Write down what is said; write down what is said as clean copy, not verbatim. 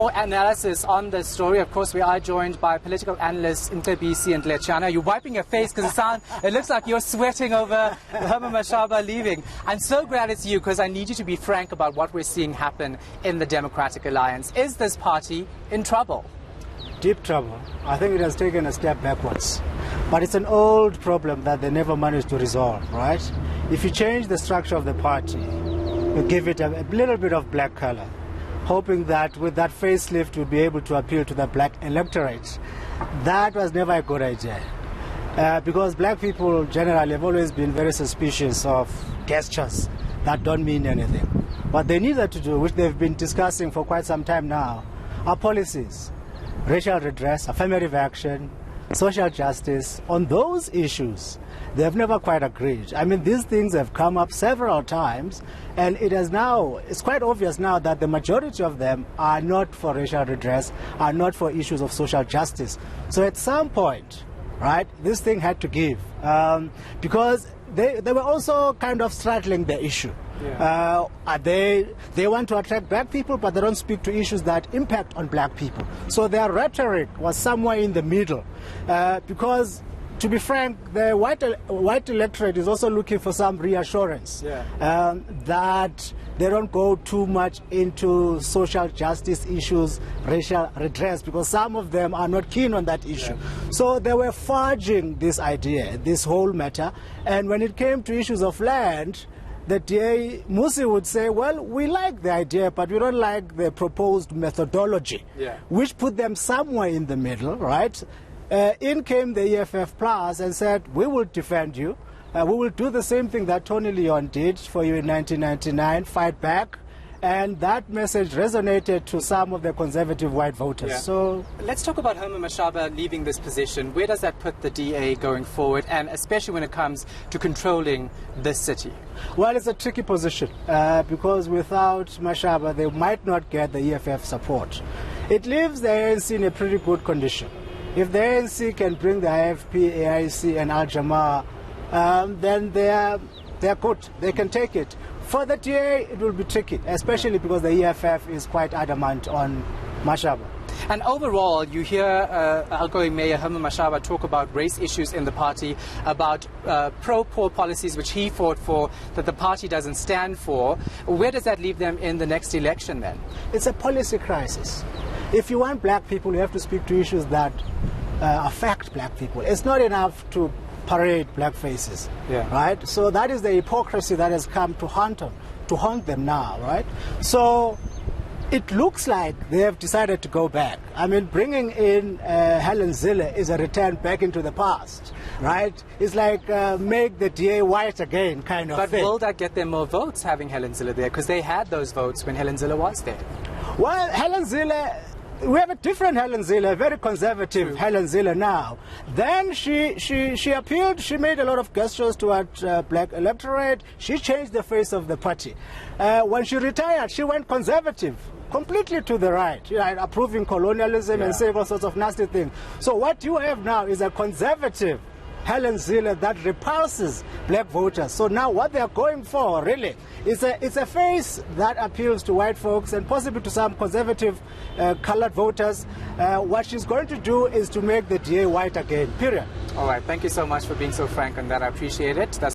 More analysis on this story. Of course, we are joined by political analysts Mcebisi and Lechana. You're wiping your face because it looks like you're sweating over Herman Mashaba leaving. I'm so glad it's you because I need you to be frank about what we're seeing happen in the Democratic Alliance. Is this party in trouble? Deep trouble. I think it has taken a step backwards. But it's an old problem that they never managed to resolve, right? If you change the structure of the party, you give it a little bit of black color, hoping that with that facelift you'll be able to appeal to the black electorate. That was never a good idea. Because black people generally have always been very suspicious of gestures that don't mean anything. What they needed to do, which they've been discussing for quite some time now, are policies. Racial redress, affirmative action, social justice. On those issues, they have never quite agreed. I mean, these things have come up several times, and it's quite obvious now that the majority of them are not for racial redress, are not for issues of social justice. So at some point, right, this thing had to give, because they were also kind of straddling the issue. Yeah. They want to attract black people, but they don't speak to issues that impact on black people. So their rhetoric was somewhere in the middle, because, to be frank, the white electorate is also looking for some reassurance, yeah, that they don't go too much into social justice issues, racial redress, because some of them are not keen on that issue. Yeah. So they were forging this idea, this whole matter, and when it came to issues of land, the DA Musi would say, well, we like the idea, but we don't like the proposed methodology, yeah, which put them somewhere in the middle, right? In came the EFF Plus and said, we will defend you. We will do the same thing that Tony Leon did for you in 1999, fight back. And that message resonated to some of the conservative white voters. Yeah. So let's talk about Herman Mashaba leaving this position. Where does that put the DA going forward, and especially when it comes to controlling this city? Well, it's a tricky position because without Mashaba, they might not get the EFF support. It leaves the ANC in a pretty good condition. If the ANC can bring the IFP, AIC and Al-Jamaa, then they're good. They can take it. For the DA, it will be tricky, especially because the EFF is quite adamant on Mashaba. And overall, you hear outgoing Mayor Herman Mashaba talk about race issues in the party, about pro-poor policies which he fought for, that the party doesn't stand for. Where does that leave them in the next election then? It's a policy crisis. If you want black people, you have to speak to issues that affect black people. It's not enough to parade black faces, yeah, right? So that is the hypocrisy that has come to haunt them now, right? So it looks like they have decided to go back. I mean, bringing in Helen Zille is a return back into the past, right? It's like make the DA white again kind of thing. But will that get them more votes, having Helen Zille there? Because they had those votes when Helen Zille was there. Well, Helen Zille, we have a different Helen Zille, a very conservative True. Helen Zille now. Then she appealed, she made a lot of gestures towards black electorate. She changed the face of the party. When she retired, she went conservative, completely to the right, approving colonialism, yeah, and saying all sorts of nasty things. So what you have now is a conservative Helen Zille that repulses black voters. So now what they are going for, really, it's a face that appeals to white folks and possibly to some conservative colored voters. What she's going to do is to make the DA white again, period. All right, thank you so much for being so frank on that. I appreciate it.